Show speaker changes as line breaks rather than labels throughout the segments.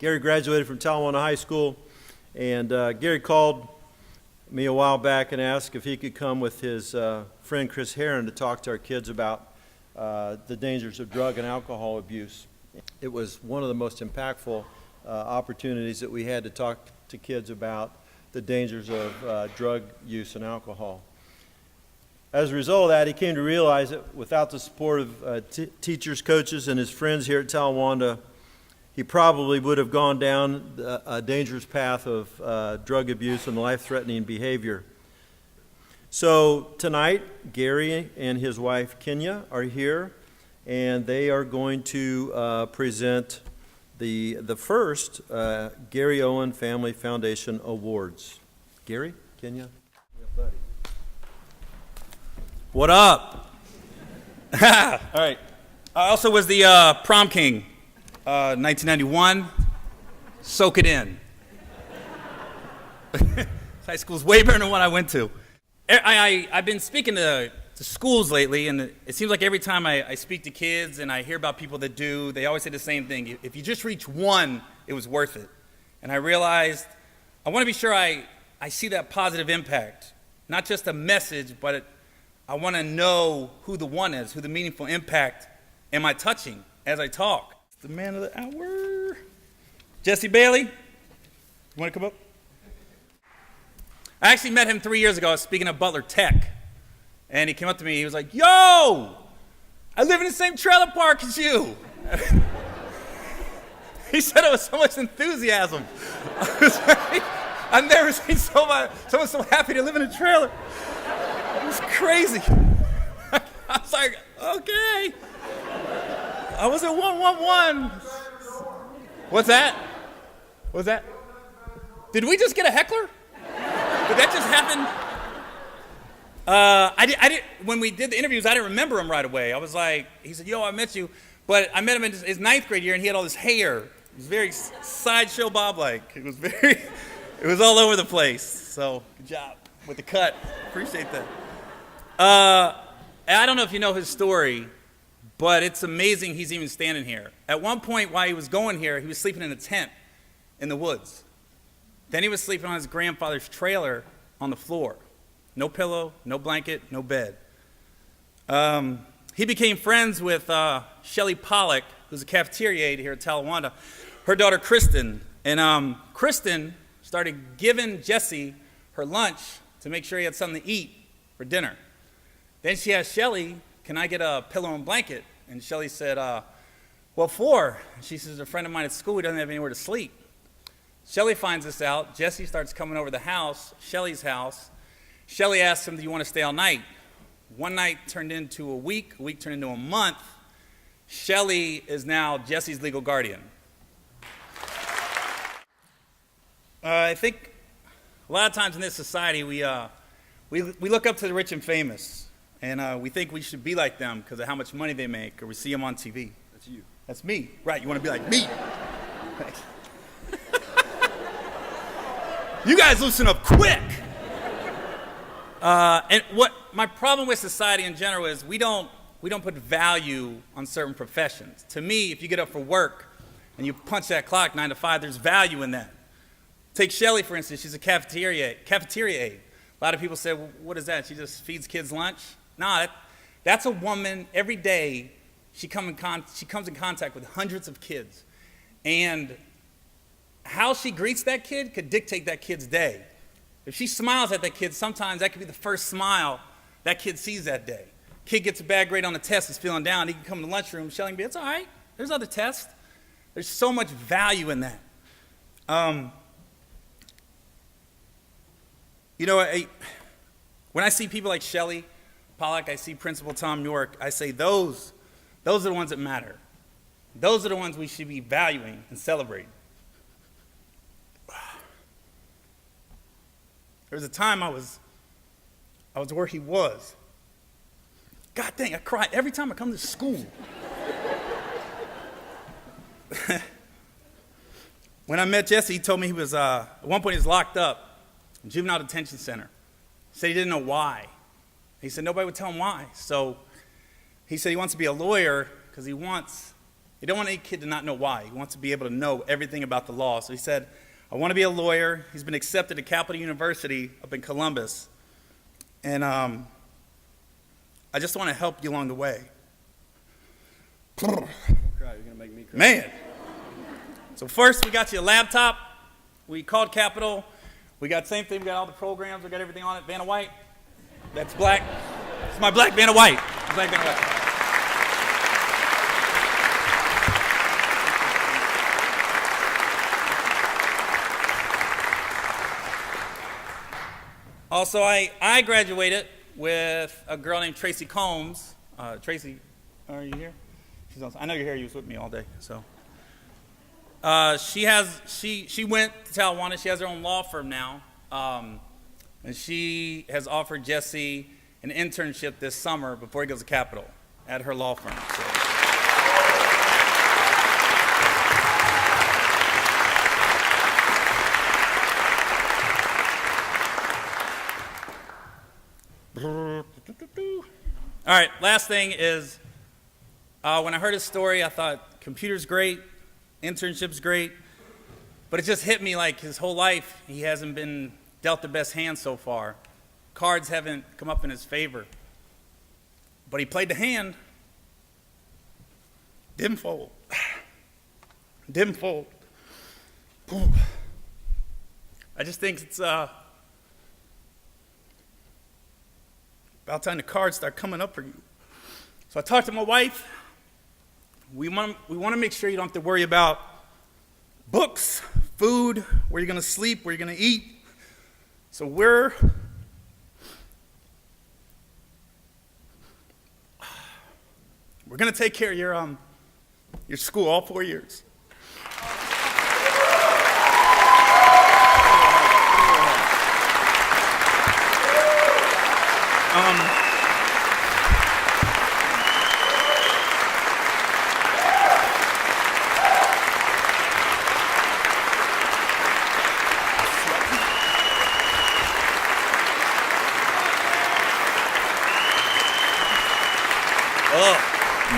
Gary graduated from Talawanda High School, and Gary called me a while back and asked if he could come with his friend Chris Herron to talk to our kids about the dangers of drug and alcohol abuse. It was one of the most impactful opportunities that we had to talk to kids about the dangers of drug use and alcohol. As a result of that, he came to realize that without the support of teachers, coaches, and his friends here at Talawanda, he probably would have gone down a dangerous path of drug abuse and life-threatening behavior. So tonight, Gary and his wife Kenya are here, and they are going to present the first Gary Owen Family Foundation Awards. Gary, Kenya, buddy.
What up? All right. I also was the prom king, 1991. Soak it in. High school's way better than what I went to. I've been speaking to schools lately, and it seems like every time I speak to kids and I hear about people that do, they always say the same thing. If you just reach one, it was worth it. And I realized I want to be sure I see that positive impact. Not just a message, but I want to know who the one is, who the meaningful impact am I touching as I talk. It's the man of the hour. Jesse Bailey, you want to come up? I actually met him 3 years ago. I was speaking at Butler Tech. And he came up to me, he was like, "Yo, I live in the same trailer park as you." He said it with so much enthusiasm. I've never seen someone so happy to live in a trailer. It was crazy. I was like, okay. I was at 111. What's that? What's that? Did we just get a heckler? Did that just happen? When we did the interviews, I didn't remember him right away. I was like, he said, "Yo, I met you." But I met him in his ninth grade year, and he had all this hair. It was very sideshow Bob-like. It was all over the place. So, good job with the cut. Appreciate that. I don't know if you know his story, but it's amazing he's even standing here. At one point while he was going here, he was sleeping in a tent in the woods. Then he was sleeping on his grandfather's trailer on the floor. No pillow, no blanket, no bed. He became friends with Shelly Pollock, who's a cafeteria aide here at Talawanda, her daughter Kristen. And Kristen started giving Jesse her lunch to make sure he had something to eat for dinner. Then she asked Shelly, "Can I get a pillow and blanket?" And Shelly said, "What for?" She says, "A friend of mine at school, he doesn't have anywhere to sleep." Shelly finds this out. Jesse starts coming over the house, Shelly's house. Shelly asks him, "Do you want to stay all night?" One night turned into a week turned into a month. Shelly is now Jesse's legal guardian. I think a lot of times in this society we look up to the rich and famous, and we think we should be like them because of how much money they make, or we see them on TV.
That's you.
That's me. Right, you want to be like me. You guys loosen up quick. And what my problem with society in general is we don't put value on certain professions. To me, if you get up for work and you punch that clock 9 to 5, there's value in that. Take Shelly, for instance. She's a cafeteria aide. A lot of people say, "Well, what is that? She just feeds kids lunch?" No, that's a woman. Every day she comes in contact with hundreds of kids. And how she greets that kid could dictate that kid's day. If she smiles at that kid, sometimes that could be the first smile that kid sees that day. Kid gets a bad grade on the test, is feeling down, he can come to the lunchroom, Shelly can be, "It's all right, there's other tests." There's so much value in that. When I see people like Shelly Pollock, I see Principal Tom York, I say those are the ones that matter. Those are the ones we should be valuing and celebrating. There was a time I was where he was. God dang, I cry every time I come to school. When I met Jesse, he told me he was, at one point he was locked up in juvenile detention center. He said he didn't know why. He said nobody would tell him why. So he said he wants to be a lawyer because he wants He don't want any kid to not know why. He wants to be able to know everything about the law. So he said, I want to be a lawyer. He's been accepted at Capital University up in Columbus. And I just want to help you along the way.
You're gonna make me cry.
Man. So first, we got you a laptop. We called Capital. We got the same thing. We got all the programs. We got everything on it. Vanna White. That's black. It's my black Vanna White. Black Vanna White. Also, I graduated with a girl named Tracy Combs. Tracy, are you here? I know you're here. You was with me all day. So she went to Talawanda. She has her own law firm now, and she has offered Jesse an internship this summer before he goes to Capital at her law firm. All right, last thing is, when I heard his story, I thought, computer's great, internship's great, but it just hit me like his whole life, he hasn't been dealt the best hand so far. Cards haven't come up in his favor. But he played the hand. Didn't fold. Didn't fold. I just think it's about time the cards start coming up for you. So I talked to my wife. We want to make sure you don't have to worry about books, food, where you're going to sleep, where you're going to eat. So we're going to take care of your school all 4 years.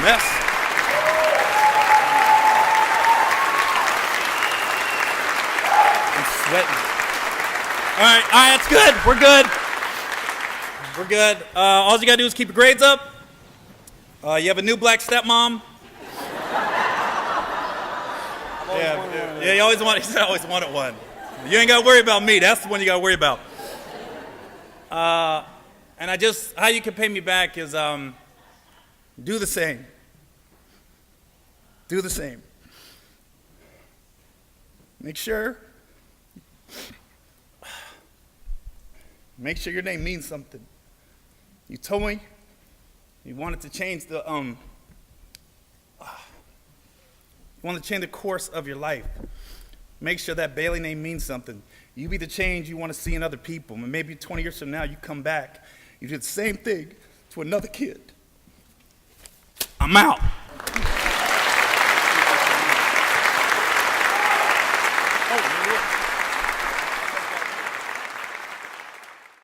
Mess. I'm sweating. All right, that's good. We're good. We're good. All you gotta do is keep your grades up. You have a new black stepmom. Yeah, you always wanted. He said, I always wanted one. You ain't gotta worry about me. That's the one you gotta worry about. And how you can pay me back is do the same. Do the same. Make sure your name means something. You told me you wanted to change the course of your life. Make sure that Bailey name means something. You be the change you want to see in other people. And maybe 20 years from now you come back, you do the same thing to another kid. I'm out. Oh,